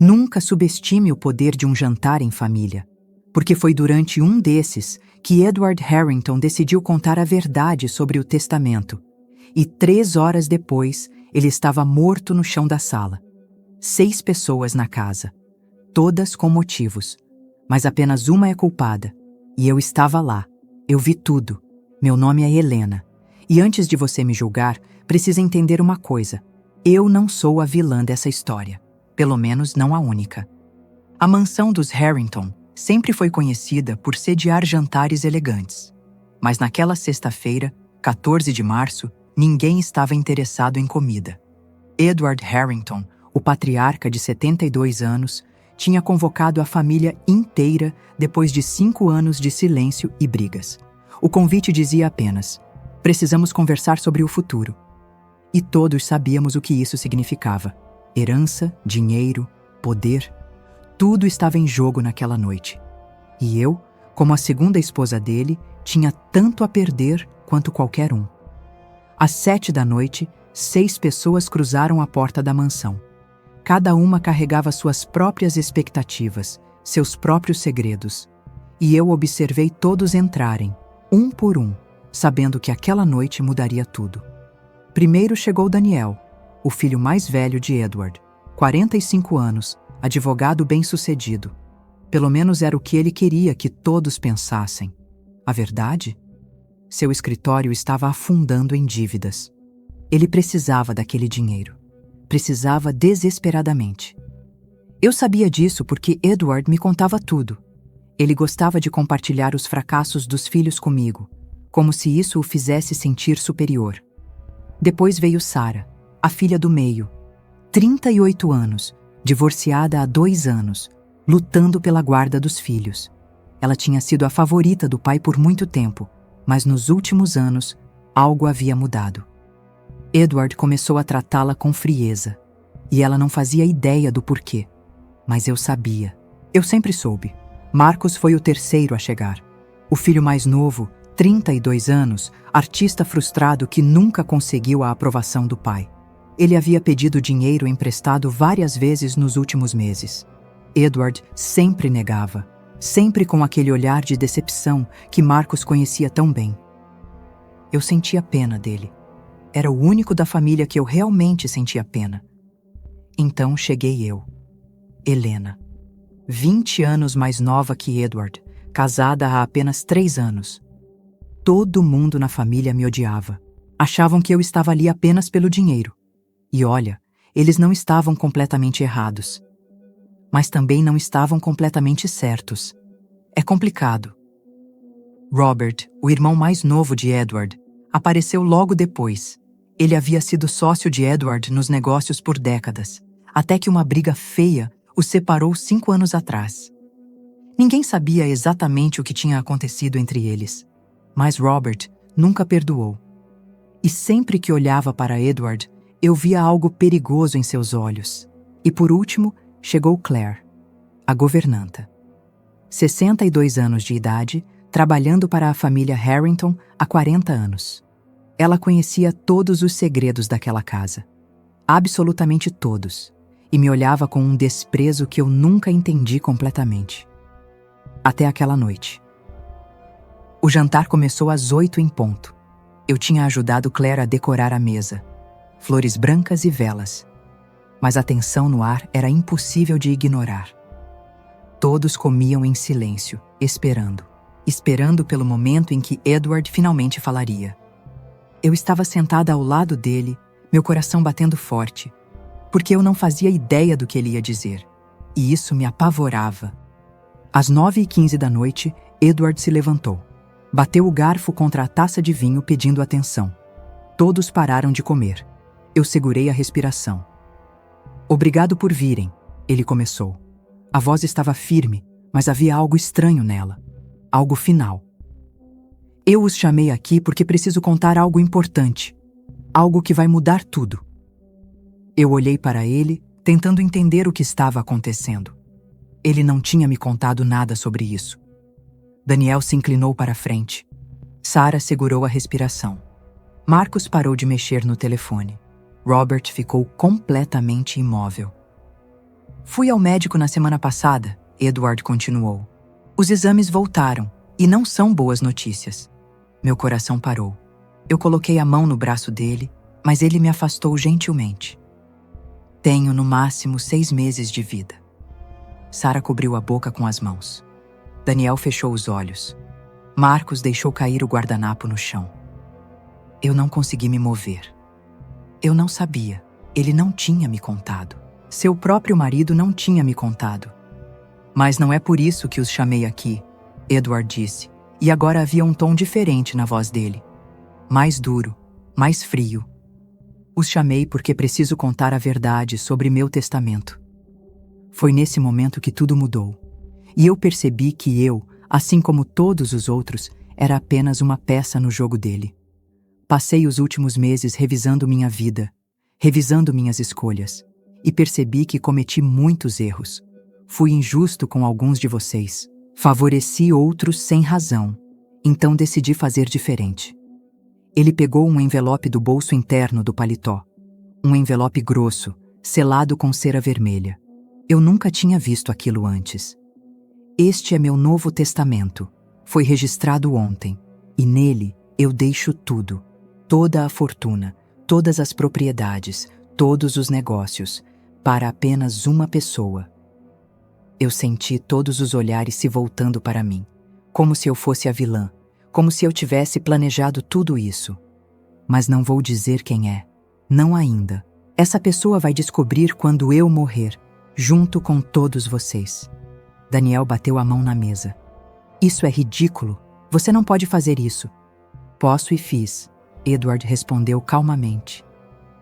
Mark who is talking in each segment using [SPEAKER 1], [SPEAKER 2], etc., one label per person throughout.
[SPEAKER 1] Nunca subestime o poder de um jantar em família, porque foi durante um desses que Edward Harrington decidiu contar a verdade sobre o testamento. E 3 horas depois, ele estava morto no chão da sala. 6 pessoas na casa, todas com motivos, mas apenas uma é culpada. E eu estava lá. Eu vi tudo. Meu nome é Helena. E antes de você me julgar, precisa entender uma coisa. Eu não sou a vilã dessa história. Pelo menos não a única. A mansão dos Harrington sempre foi conhecida por sediar jantares elegantes. Mas naquela sexta-feira, 14 de março, ninguém estava interessado em comida. Edward Harrington, o patriarca de 72 anos, tinha convocado a família inteira depois de 5 anos de silêncio e brigas. O convite dizia apenas: precisamos conversar sobre o futuro. E todos sabíamos o que isso significava. Herança, dinheiro, poder, tudo estava em jogo naquela noite. E eu, como a segunda esposa dele, tinha tanto a perder quanto qualquer um. Às 7 da noite, 6 pessoas cruzaram a porta da mansão. Cada uma carregava suas próprias expectativas, seus próprios segredos. E eu observei todos entrarem, um por um, sabendo que aquela noite mudaria tudo. Primeiro chegou Daniel, o filho mais velho de Edward, 45 anos, advogado bem-sucedido. Pelo menos era o que ele queria que todos pensassem. A verdade? Seu escritório estava afundando em dívidas. Ele precisava daquele dinheiro. Precisava desesperadamente. Eu sabia disso porque Edward me contava tudo. Ele gostava de compartilhar os fracassos dos filhos comigo, como se isso o fizesse sentir superior. Depois veio Sarah, a filha do meio, 38 anos, divorciada há 2 anos, lutando pela guarda dos filhos. Ela tinha sido a favorita do pai por muito tempo, mas nos últimos anos, algo havia mudado. Edward começou a tratá-la com frieza, e ela não fazia ideia do porquê. Mas eu sabia. Eu sempre soube. Marcos foi o terceiro a chegar. O filho mais novo, 32 anos, artista frustrado que nunca conseguiu a aprovação do pai. Ele havia pedido dinheiro emprestado várias vezes nos últimos meses. Edward sempre negava, sempre com aquele olhar de decepção que Marcos conhecia tão bem. Eu sentia pena dele. Era o único da família que eu realmente sentia pena. Então cheguei eu, Helena, 20 anos mais nova que Edward, casada há apenas 3 anos. Todo mundo na família me odiava. Achavam que eu estava ali apenas pelo dinheiro. E olha, eles não estavam completamente errados. Mas também não estavam completamente certos. É complicado. Robert, o irmão mais novo de Edward, apareceu logo depois. Ele havia sido sócio de Edward nos negócios por décadas, até que uma briga feia os separou 5 anos atrás. Ninguém sabia exatamente o que tinha acontecido entre eles, mas Robert nunca perdoou. E sempre que olhava para Edward, eu via algo perigoso em seus olhos. E por último, chegou Claire, a governanta. 62 anos de idade, trabalhando para a família Harrington há 40 anos. Ela conhecia todos os segredos daquela casa. Absolutamente todos. E me olhava com um desprezo que eu nunca entendi completamente. Até aquela noite. O jantar começou às 8 em ponto. Eu tinha ajudado Claire a decorar a mesa. Flores brancas e velas. Mas a tensão no ar era impossível de ignorar. Todos comiam em silêncio, esperando pelo momento em que Edward finalmente falaria. Eu estava sentada ao lado dele, meu coração batendo forte, porque eu não fazia ideia do que ele ia dizer, e isso me apavorava. Às 9h15 da noite, Edward se levantou. Bateu o garfo contra a taça de vinho pedindo atenção. Todos pararam de comer. Eu segurei a respiração. Obrigado por virem, ele começou. A voz estava firme, mas havia algo estranho nela. Algo final. Eu os chamei aqui porque preciso contar algo importante. Algo que vai mudar tudo. Eu olhei para ele, tentando entender o que estava acontecendo. Ele não tinha me contado nada sobre isso. Daniel se inclinou para a frente. Sarah segurou a respiração. Marcos parou de mexer no telefone. Robert ficou completamente imóvel. Fui ao médico na semana passada, Edward continuou. Os exames voltaram, e não são boas notícias. Meu coração parou. Eu coloquei a mão no braço dele, mas ele me afastou gentilmente. Tenho no máximo 6 meses de vida. Sarah cobriu a boca com as mãos. Daniel fechou os olhos. Marcos deixou cair o guardanapo no chão. Eu não consegui me mover. Eu não sabia. Ele não tinha me contado. Seu próprio marido não tinha me contado. Mas não é por isso que os chamei aqui, Edward disse, e agora havia um tom diferente na voz dele. Mais duro, mais frio. Os chamei porque preciso contar a verdade sobre meu testamento. Foi nesse momento que tudo mudou. E eu percebi que eu, assim como todos os outros, era apenas uma peça no jogo dele. Passei os últimos meses revisando minha vida, revisando minhas escolhas, e percebi que cometi muitos erros. Fui injusto com alguns de vocês. Favoreci outros sem razão. Então decidi fazer diferente. Ele pegou um envelope do bolso interno do paletó. Um envelope grosso, selado com cera vermelha. Eu nunca tinha visto aquilo antes. Este é meu novo testamento. Foi registrado ontem. E nele eu deixo tudo. Toda a fortuna, todas as propriedades, todos os negócios, para apenas uma pessoa. Eu senti todos os olhares se voltando para mim, como se eu fosse a vilã, como se eu tivesse planejado tudo isso. Mas não vou dizer quem é, não ainda. Essa pessoa vai descobrir quando eu morrer, junto com todos vocês. Daniel bateu a mão na mesa. Isso é ridículo, você não pode fazer isso. Posso e fiz, Edward respondeu calmamente.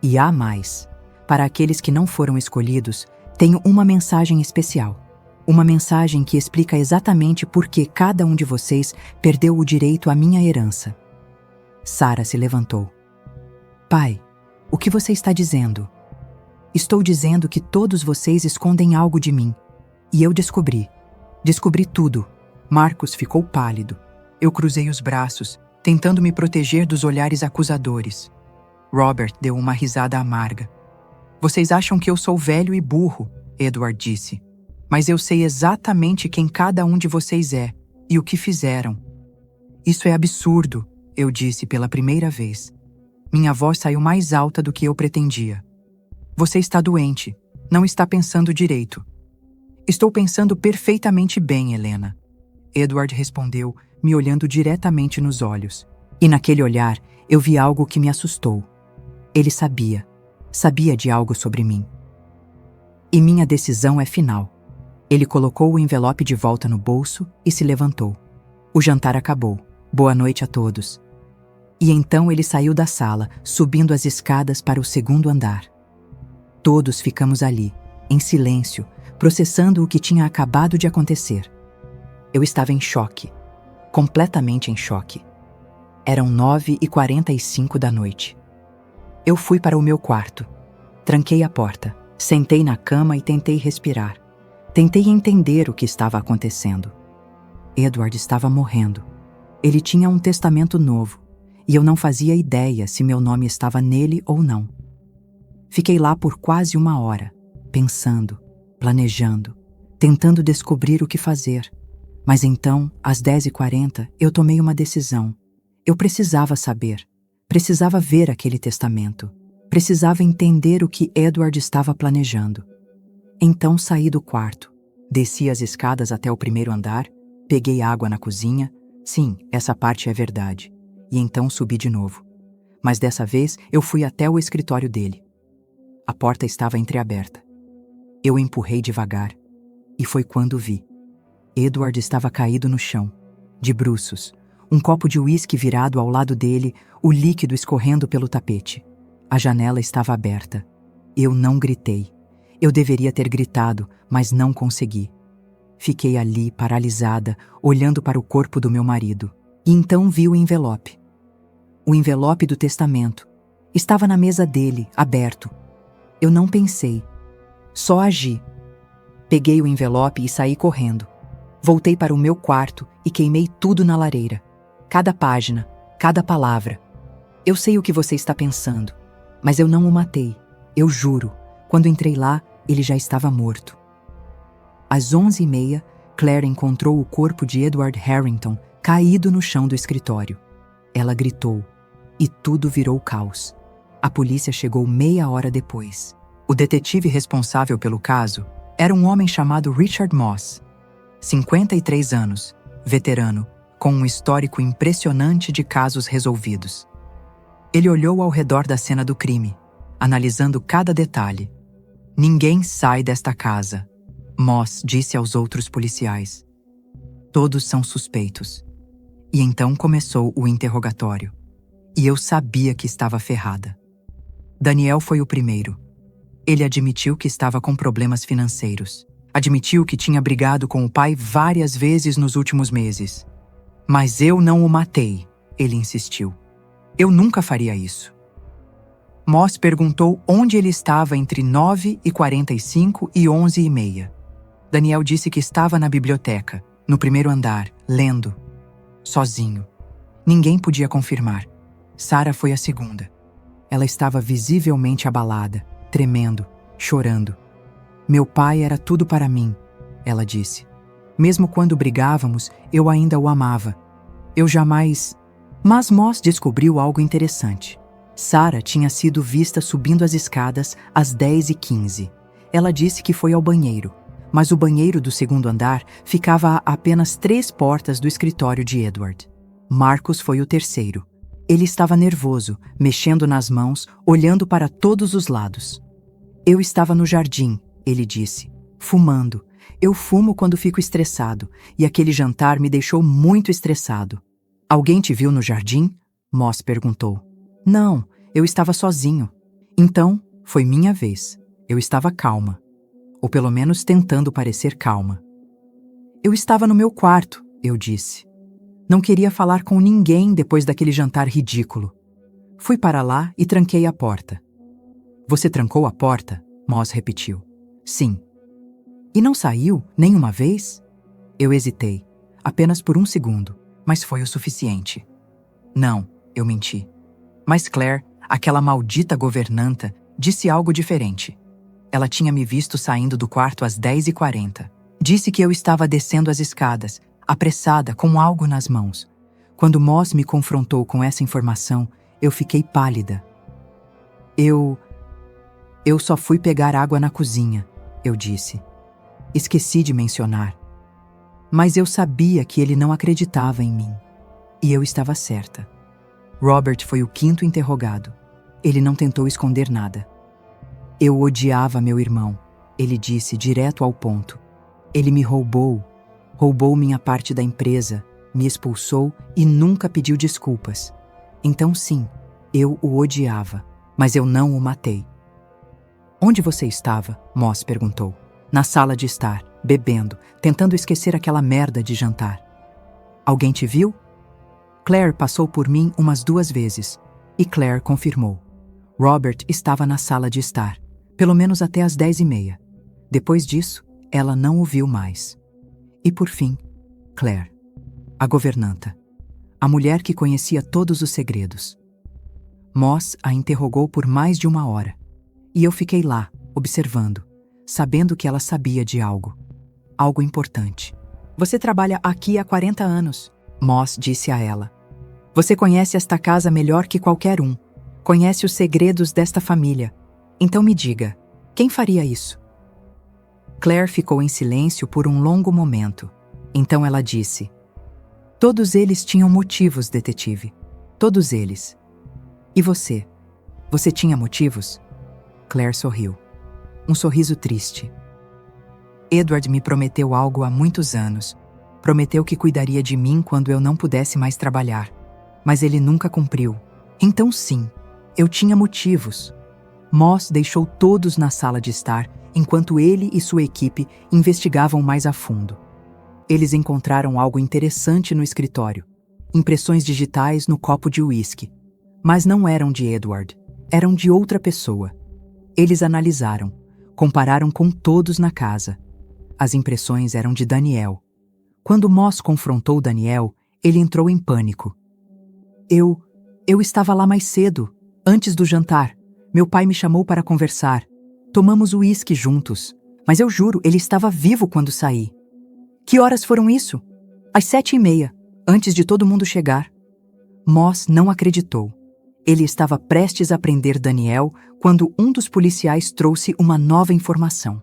[SPEAKER 1] E há mais. Para aqueles que não foram escolhidos, tenho uma mensagem especial. Uma mensagem que explica exatamente por que cada um de vocês perdeu o direito à minha herança. Sarah se levantou. Pai, o que você está dizendo? Estou dizendo que todos vocês escondem algo de mim. E eu descobri. Descobri tudo. Marcos ficou pálido. Eu cruzei os braços, tentando me proteger dos olhares acusadores. Robert deu uma risada amarga. Vocês acham que eu sou velho e burro, Edward disse. Mas eu sei exatamente quem cada um de vocês é e o que fizeram. Isso é absurdo, eu disse pela primeira vez. Minha voz saiu mais alta do que eu pretendia. Você está doente, não está pensando direito. Estou pensando perfeitamente bem, Helena. Edward respondeu, me olhando diretamente nos olhos. E naquele olhar, eu vi algo que me assustou. Ele sabia de algo sobre mim. E minha decisão é final. Ele colocou o envelope de volta no bolso e se levantou. O jantar acabou. Boa noite a todos. E então ele saiu da sala, subindo as escadas para o segundo andar. Todos ficamos ali, em silêncio, processando o que tinha acabado de acontecer. Eu estava em choque. Completamente em choque. Eram 9h45 da noite. Eu fui para o meu quarto. Tranquei a porta, sentei na cama e tentei respirar. Tentei entender o que estava acontecendo. Edward estava morrendo. Ele tinha um testamento novo, e eu não fazia ideia se meu nome estava nele ou não. Fiquei lá por quase 1 hora, pensando, planejando, tentando descobrir o que fazer. Mas então, às 10h40, eu tomei uma decisão. Eu precisava saber. Precisava ver aquele testamento. Precisava entender o que Edward estava planejando. Então saí do quarto. Desci as escadas até o primeiro andar, peguei água na cozinha. Sim, essa parte é verdade. E então subi de novo. Mas dessa vez eu fui até o escritório dele. A porta estava entreaberta. Eu empurrei devagar. E foi quando vi. Edward estava caído no chão, de bruços, um copo de uísque virado ao lado dele, o líquido escorrendo pelo tapete. A janela estava aberta. Eu não gritei. Eu deveria ter gritado, mas não consegui. Fiquei ali, paralisada, olhando para o corpo do meu marido. E então vi o envelope. O envelope do testamento. Estava na mesa dele, aberto. Eu não pensei. Só agi. Peguei o envelope e saí correndo. Voltei para o meu quarto e queimei tudo na lareira. Cada página, cada palavra. Eu sei o que você está pensando, mas eu não o matei. Eu juro, quando entrei lá, ele já estava morto. Às 11h30, Claire encontrou o corpo de Edward Harrington caído no chão do escritório. Ela gritou, e tudo virou caos. A polícia chegou meia hora depois. O detetive responsável pelo caso era um homem chamado Richard Moss, 53 anos, veterano, com um histórico impressionante de casos resolvidos. Ele olhou ao redor da cena do crime, analisando cada detalhe. "Ninguém sai desta casa", Moss disse aos outros policiais. "Todos são suspeitos." E então começou o interrogatório. E eu sabia que estava ferrada. Daniel foi o primeiro. Ele admitiu que estava com problemas financeiros. Admitiu que tinha brigado com o pai várias vezes nos últimos meses. "Mas eu não o matei", ele insistiu. "Eu nunca faria isso." Moss perguntou onde ele estava entre 9h45 e 11h30. Daniel disse que estava na biblioteca, no primeiro andar, lendo. Sozinho. Ninguém podia confirmar. Sarah foi a segunda. Ela estava visivelmente abalada, tremendo, chorando. "Meu pai era tudo para mim", ela disse. "Mesmo quando brigávamos, eu ainda o amava. Eu jamais..." Mas Moss descobriu algo interessante. Sarah tinha sido vista subindo as escadas às 10h15. Ela disse que foi ao banheiro, mas o banheiro do segundo andar ficava a apenas 3 portas do escritório de Edward. Marcus foi o terceiro. Ele estava nervoso, mexendo nas mãos, olhando para todos os lados. "Eu estava no jardim", ele disse, "fumando. Eu fumo quando fico estressado, e aquele jantar me deixou muito estressado." "Alguém te viu no jardim?" Moss perguntou. "Não, eu estava sozinho." "Então, foi minha vez. Eu estava calma. Ou pelo menos tentando parecer calma." "Eu estava no meu quarto", eu disse. "Não queria falar com ninguém depois daquele jantar ridículo. Fui para lá e tranquei a porta." "Você trancou a porta?" Moss repetiu. "Sim." "E não saiu nenhuma vez?" Eu hesitei, apenas por um segundo, mas foi o suficiente. "Não", eu menti. Mas Claire, aquela maldita governanta, disse algo diferente. Ela tinha me visto saindo do quarto às 10h40. Disse que eu estava descendo as escadas, apressada, com algo nas mãos. Quando Moss me confrontou com essa informação, eu fiquei pálida. Eu só fui pegar água na cozinha", eu disse. Esqueci de mencionar. Mas eu sabia que ele não acreditava em mim. E eu estava certa. Robert foi o quinto interrogado. Ele não tentou esconder nada. "Eu odiava meu irmão", ele disse direto ao ponto. "Ele me roubou minha parte da empresa, me expulsou e nunca pediu desculpas. Então sim, eu o odiava, mas eu não o matei." "Onde você estava?" Moss perguntou. "Na sala de estar, bebendo, tentando esquecer aquela merda de jantar." "Alguém te viu?" "Claire passou por mim umas 2 vezes." E Claire confirmou. Robert estava na sala de estar, pelo menos até às 10h30. Depois disso, ela não o viu mais. E por fim, Claire, a governanta, a mulher que conhecia todos os segredos. Moss a interrogou por mais de 1 hora. E eu fiquei lá, observando, sabendo que ela sabia de algo. Algo importante. "Você trabalha aqui há 40 anos", Moss disse a ela. "Você conhece esta casa melhor que qualquer um. Conhece os segredos desta família. Então me diga, quem faria isso?" Claire ficou em silêncio por um longo momento. Então ela disse: "Todos eles tinham motivos, detetive. Todos eles. E você? Você tinha motivos?" Claire sorriu. Um sorriso triste. "Edward me prometeu algo há muitos anos. Prometeu que cuidaria de mim quando eu não pudesse mais trabalhar. Mas ele nunca cumpriu. Então sim, eu tinha motivos." Moss deixou todos na sala de estar enquanto ele e sua equipe investigavam mais a fundo. Eles encontraram algo interessante no escritório. Impressões digitais no copo de uísque. Mas não eram de Edward. Eram de outra pessoa. Eles analisaram. Compararam com todos na casa. As impressões eram de Daniel. Quando Moss confrontou Daniel, ele entrou em pânico. Eu estava lá mais cedo, antes do jantar. Meu pai me chamou para conversar. Tomamos uísque juntos. Mas eu juro, ele estava vivo quando saí. Que horas foram isso? Às 7h30, antes de todo mundo chegar. Moss não acreditou. Ele estava prestes a prender Daniel quando um dos policiais trouxe uma nova informação.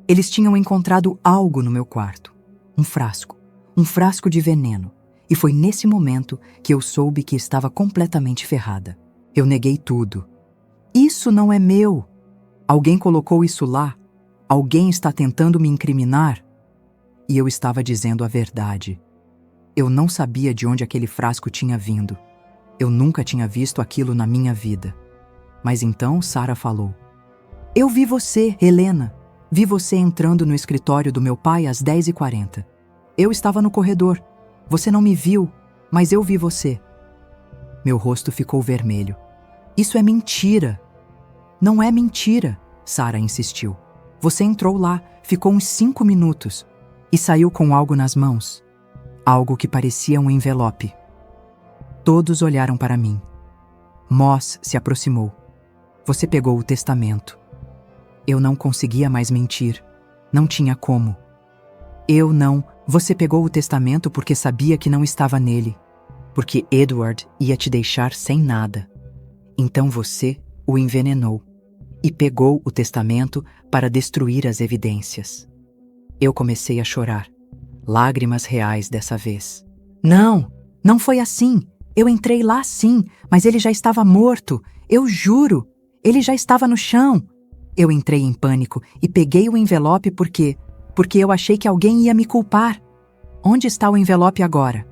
[SPEAKER 1] Eles tinham encontrado algo no meu quarto. Um frasco de veneno. E foi nesse momento que eu soube que estava completamente ferrada. Eu neguei tudo. Isso não é meu. Alguém colocou isso lá. Alguém está tentando me incriminar. E eu estava dizendo a verdade. Eu não sabia de onde aquele frasco tinha vindo. Eu nunca tinha visto aquilo na minha vida. Mas então Sarah falou: Eu vi você, Helena. Vi você entrando no escritório do meu pai às 10h40. Eu estava no corredor. Você não me viu, mas eu vi você. Meu rosto ficou vermelho. Isso é mentira. Não é mentira, Sarah insistiu. Você entrou lá, ficou uns 5 minutos e saiu com algo nas mãos. Algo que parecia um envelope. Todos olharam para mim. Moss se aproximou. Você pegou o testamento. Eu não conseguia mais mentir. Não tinha como. Eu não. Você pegou o testamento porque sabia que não estava nele. Porque Edward ia te deixar sem nada. Então você o envenenou e pegou o testamento para destruir as evidências. Eu comecei a chorar. Lágrimas reais dessa vez. Não foi assim. Eu entrei lá sim, mas ele já estava morto. Eu juro. Ele já estava no chão. Eu entrei em pânico e peguei o envelope porque eu achei que alguém ia me culpar. Onde está o envelope agora?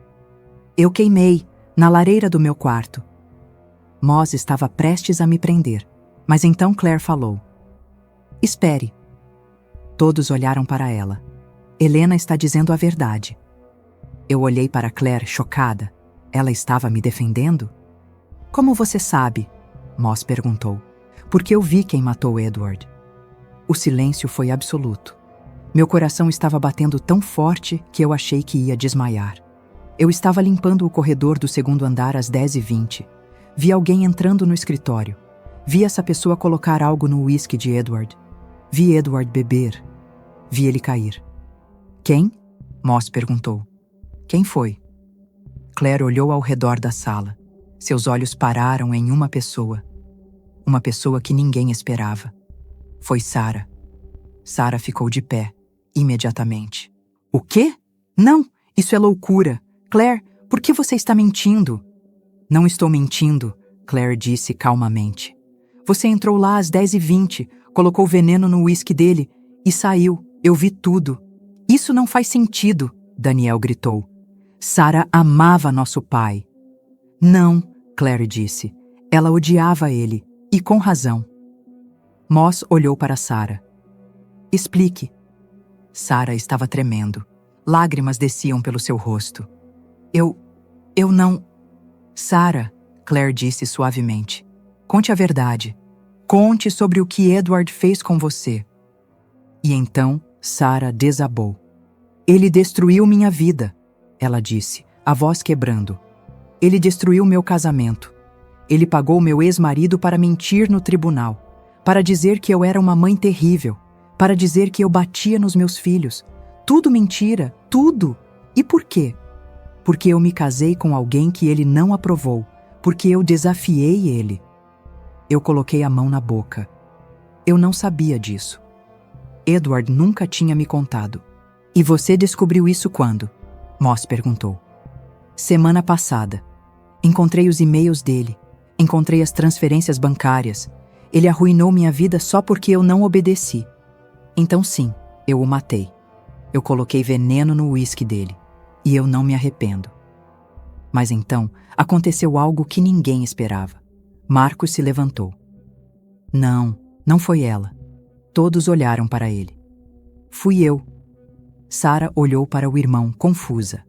[SPEAKER 1] Eu queimei, na lareira do meu quarto. Moss estava prestes a me prender, mas então Claire falou: Espere. Todos olharam para ela. Helena está dizendo a verdade. Eu olhei para Claire chocada. Ela estava me defendendo? Como você sabe? Moss perguntou. Porque eu vi quem matou Edward. O silêncio foi absoluto. Meu coração estava batendo tão forte que eu achei que ia desmaiar. Eu estava limpando o corredor do segundo andar às 10h20. Vi alguém entrando no escritório. Vi essa pessoa colocar algo no uísque de Edward. Vi Edward beber. Vi ele cair. Quem? Moss perguntou. Quem foi? Claire olhou ao redor da sala. Seus olhos pararam em uma pessoa. Uma pessoa que ninguém esperava. Foi Sarah. Sarah ficou de pé, imediatamente. O quê? Não, isso é loucura. Claire, por que você está mentindo? Não estou mentindo, Claire disse calmamente. Você entrou lá às 10h20, colocou veneno no uísque dele e saiu. Eu vi tudo. Isso não faz sentido, Daniel gritou. Sarah amava nosso pai. Não, Claire disse. Ela odiava ele, e com razão. Moss olhou para Sarah. Explique. Sarah estava tremendo. Lágrimas desciam pelo seu rosto. Eu não... Sarah, Claire disse suavemente. Conte a verdade. Conte sobre o que Edward fez com você. E então, Sarah desabou. Ele destruiu minha vida, ela disse, a voz quebrando. Ele destruiu meu casamento. Ele pagou meu ex-marido para mentir no tribunal, para dizer que eu era uma mãe terrível, para dizer que eu batia nos meus filhos. Tudo mentira, tudo. E por quê? Porque eu me casei com alguém que ele não aprovou, porque eu desafiei ele. Eu coloquei a mão na boca. Eu não sabia disso. Edward nunca tinha me contado. E você descobriu isso quando? Moss perguntou. Semana passada. Encontrei os e-mails dele. Encontrei as transferências bancárias. Ele arruinou minha vida só porque eu não obedeci. Então sim, eu o matei. Eu coloquei veneno no uísque dele. E eu não me arrependo. Mas então, aconteceu algo que ninguém esperava. Marcos se levantou. Não foi ela. Todos olharam para ele. Fui eu. Sarah olhou para o irmão, confusa.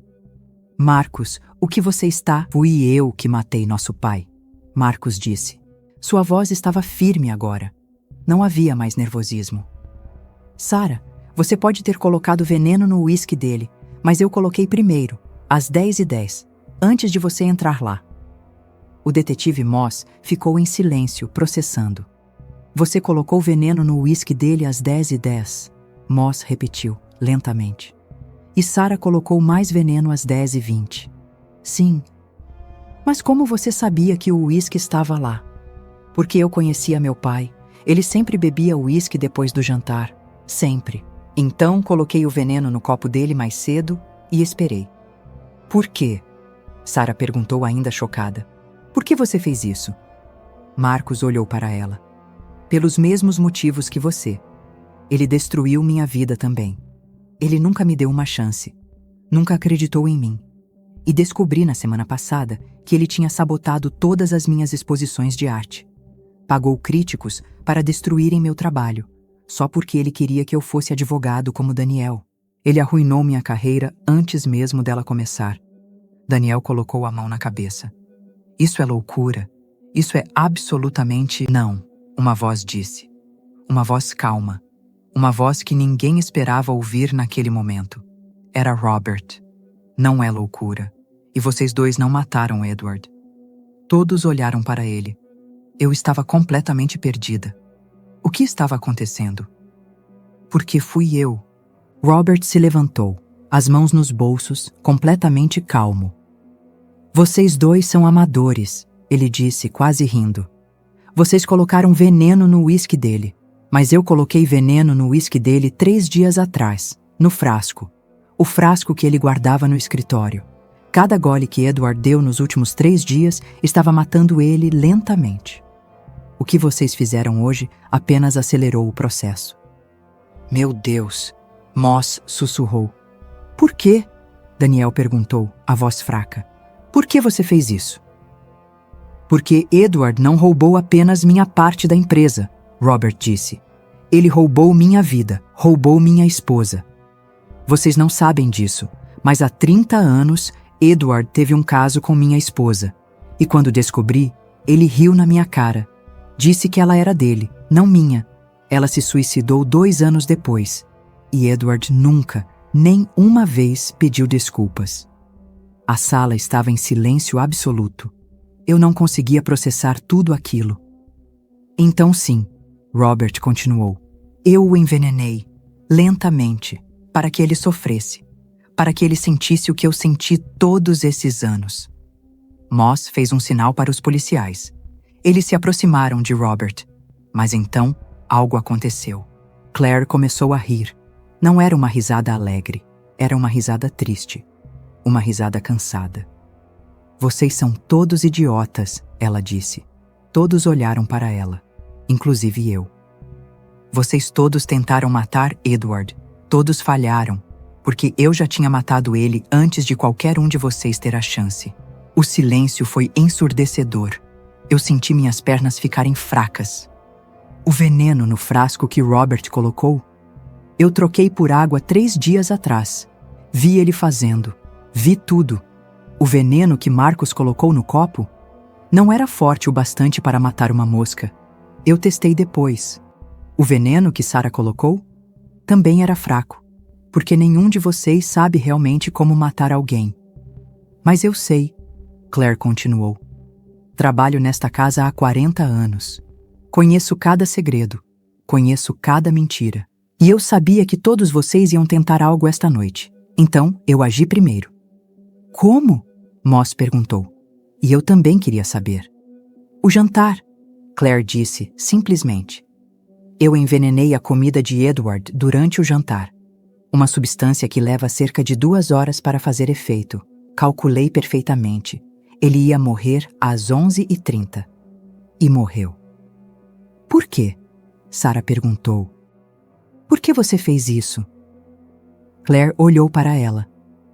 [SPEAKER 1] Marcos, o que você está... Fui eu que matei nosso pai, Marcos disse. Sua voz estava firme agora. Não havia mais nervosismo. Sarah, você pode ter colocado veneno no uísque dele, mas eu coloquei primeiro, às 10h10, antes de você entrar lá. O detetive Moss ficou em silêncio, processando. Você colocou veneno no uísque dele às 10h10. Moss repetiu, lentamente. E Sarah colocou mais veneno às 10h20. Sim. Mas como você sabia que o uísque estava lá? Porque eu conhecia meu pai. Ele sempre bebia uísque depois do jantar. Sempre. Então coloquei o veneno no copo dele mais cedo e esperei. Por quê? Sarah perguntou ainda chocada. Por que você fez isso? Marcos olhou para ela. Pelos mesmos motivos que você. Ele destruiu minha vida também. Ele nunca me deu uma chance. Nunca acreditou em mim. E descobri na semana passada que ele tinha sabotado todas as minhas exposições de arte. Pagou críticos para destruírem meu trabalho, só porque ele queria que eu fosse advogado como Daniel. Ele arruinou minha carreira antes mesmo dela começar. Daniel colocou a mão na cabeça. Isso é loucura. Isso é absolutamente não, uma voz disse. Uma voz calma. Uma voz que ninguém esperava ouvir naquele momento. Era Robert. Não é loucura. E vocês dois não mataram Edward. Todos olharam para ele. Eu estava completamente perdida. O que estava acontecendo? Porque fui eu. Robert se levantou, as mãos nos bolsos, completamente calmo. Vocês dois são amadores, ele disse, quase rindo. Vocês colocaram veneno no uísque dele, mas eu coloquei veneno no uísque dele 3 dias atrás, no frasco. O frasco que ele guardava no escritório. Cada gole que Edward deu nos últimos 3 dias estava matando ele lentamente. O que vocês fizeram hoje apenas acelerou o processo. Meu Deus! Moss sussurrou. Por quê? Daniel perguntou, a voz fraca. Por que você fez isso? Porque Edward não roubou apenas minha parte da empresa, Robert disse. Ele roubou minha vida, roubou minha esposa. Vocês não sabem disso, mas há 30 anos, Edward teve um caso com minha esposa. E quando descobri, ele riu na minha cara. Disse que ela era dele, não minha. Ela se suicidou 2 anos depois. E Edward nunca, nem uma vez, pediu desculpas. A sala estava em silêncio absoluto. Eu não conseguia processar tudo aquilo. Então sim, Robert continuou. Eu o envenenei, lentamente, para que ele sofresse, para que ele sentisse o que eu senti todos esses anos. Moss fez um sinal para os policiais. Eles se aproximaram de Robert. Mas então, algo aconteceu. Claire começou a rir. Não era uma risada alegre, era uma risada triste. Uma risada cansada. Vocês são todos idiotas, ela disse. Todos olharam para ela, inclusive eu. Vocês todos tentaram matar Edward. Todos falharam, porque eu já tinha matado ele antes de qualquer um de vocês ter a chance. O silêncio foi ensurdecedor. Eu senti minhas pernas ficarem fracas. O veneno no frasco que Robert colocou? Eu troquei por água 3 dias atrás. Vi ele fazendo. Vi tudo. O veneno que Marcos colocou no copo? Não era forte o bastante para matar uma mosca. Eu testei depois. O veneno que Sarah colocou? Também era fraco, porque nenhum de vocês sabe realmente como matar alguém. Mas eu sei, Claire continuou. Trabalho nesta casa há 40 anos. Conheço cada segredo. Conheço cada mentira. E eu sabia que todos vocês iam tentar algo esta noite. Então, eu agi primeiro. Como? Moss perguntou. E eu também queria saber. O jantar, Claire disse, simplesmente. Eu envenenei a comida de Edward durante o jantar. Uma substância que leva cerca de 2 horas para fazer efeito. Calculei perfeitamente. Ele ia morrer às 11h30. E morreu. Por quê? Sarah perguntou. Por que você fez isso? Claire olhou para ela.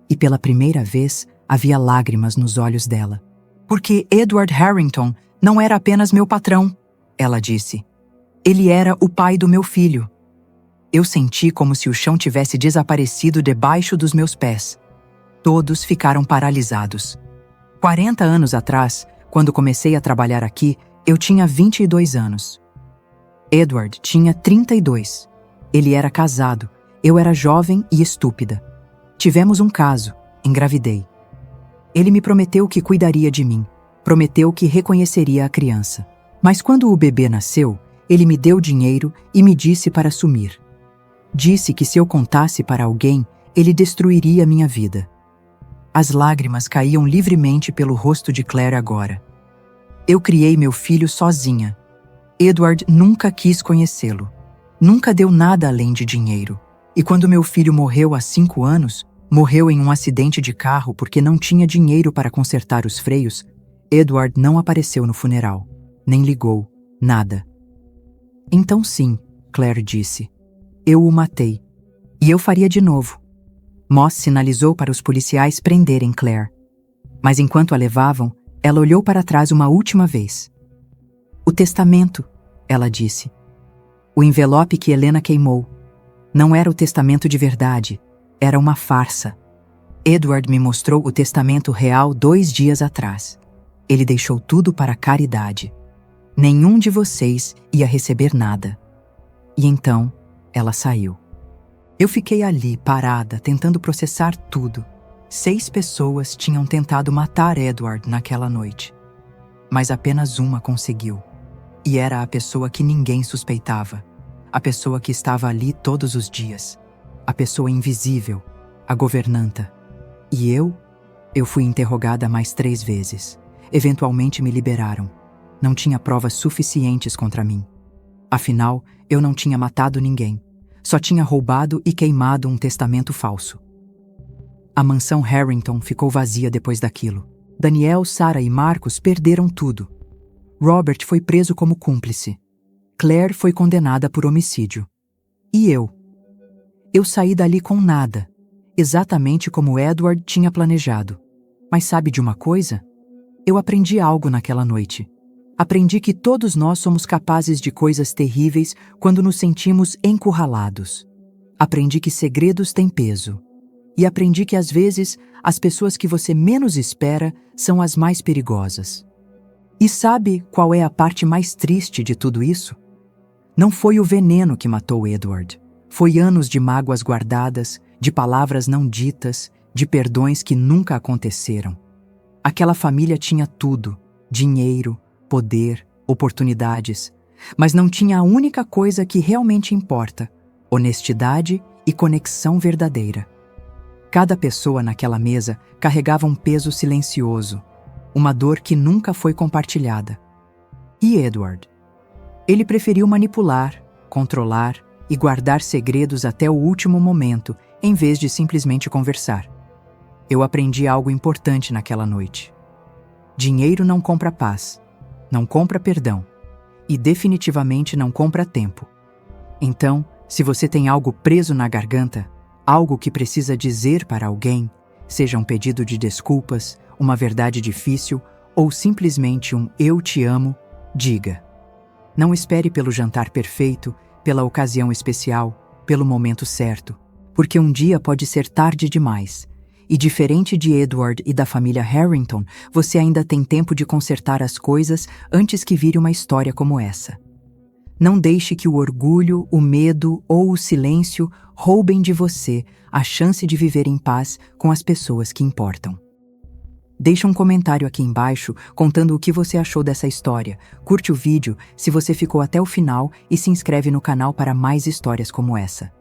[SPEAKER 1] E pela primeira vez, havia lágrimas nos olhos dela. Porque Edward Harrington não era apenas meu patrão, ela disse. Ele era o pai do meu filho. Eu senti como se o chão tivesse desaparecido debaixo dos meus pés. Todos ficaram paralisados. 40 anos atrás, quando comecei a trabalhar aqui, eu tinha 22 anos. Edward tinha 32. Ele era casado. Eu era jovem e estúpida. Tivemos um caso. Engravidei. Ele me prometeu que cuidaria de mim. Prometeu que reconheceria a criança. Mas quando o bebê nasceu, ele me deu dinheiro e me disse para sumir. Disse que se eu contasse para alguém, ele destruiria minha vida. As lágrimas caíam livremente pelo rosto de Claire agora. Eu criei meu filho sozinha. Edward nunca quis conhecê-lo. Nunca deu nada além de dinheiro. E quando meu filho morreu há 5 anos, morreu em um acidente de carro porque não tinha dinheiro para consertar os freios, Edward não apareceu no funeral. Nem ligou. Nada. Então sim, Claire disse. Eu o matei. E eu faria de novo. Moss sinalizou para os policiais prenderem Claire. Mas enquanto a levavam, ela olhou para trás uma última vez. O testamento, ela disse. O envelope que Helena queimou. Não era o testamento de verdade. Era uma farsa. Edward me mostrou o testamento real 2 dias atrás. Ele deixou tudo para a caridade. Nenhum de vocês ia receber nada. E então, ela saiu. Eu fiquei ali, parada, tentando processar tudo. 6 pessoas tinham tentado matar Edward naquela noite. Mas apenas uma conseguiu. E era a pessoa que ninguém suspeitava. A pessoa que estava ali todos os dias. A pessoa invisível. A governanta. E eu fui interrogada mais 3 vezes. Eventualmente me liberaram. Não tinha provas suficientes contra mim. Afinal, eu não tinha matado ninguém. Só tinha roubado e queimado um testamento falso. A mansão Harrington ficou vazia depois daquilo. Daniel, Sarah e Marcos perderam tudo. Robert foi preso como cúmplice. Claire foi condenada por homicídio. E eu? Eu saí dali com nada, exatamente como Edward tinha planejado. Mas sabe de uma coisa? Eu aprendi algo naquela noite. Aprendi que todos nós somos capazes de coisas terríveis quando nos sentimos encurralados. Aprendi que segredos têm peso. E aprendi que, às vezes, as pessoas que você menos espera são as mais perigosas. E sabe qual é a parte mais triste de tudo isso? Não foi o veneno que matou Edward. Foi anos de mágoas guardadas, de palavras não ditas, de perdões que nunca aconteceram. Aquela família tinha tudo: dinheiro, poder, oportunidades, mas não tinha a única coisa que realmente importa: honestidade e conexão verdadeira. Cada pessoa naquela mesa carregava um peso silencioso, uma dor que nunca foi compartilhada. E Edward? Ele preferiu manipular, controlar e guardar segredos até o último momento, em vez de simplesmente conversar. Eu aprendi algo importante naquela noite. Dinheiro não compra paz, não compra perdão e definitivamente não compra tempo. Então, se você tem algo preso na garganta, algo que precisa dizer para alguém, seja um pedido de desculpas, uma verdade difícil ou simplesmente um "eu te amo", diga. Não espere pelo jantar perfeito, pela ocasião especial, pelo momento certo, porque um dia pode ser tarde demais. E diferente de Edward e da família Harrington, você ainda tem tempo de consertar as coisas antes que vire uma história como essa. Não deixe que o orgulho, o medo ou o silêncio roubem de você a chance de viver em paz com as pessoas que importam. Deixe um comentário aqui embaixo contando o que você achou dessa história. Curte o vídeo se você ficou até o final e se inscreve no canal para mais histórias como essa.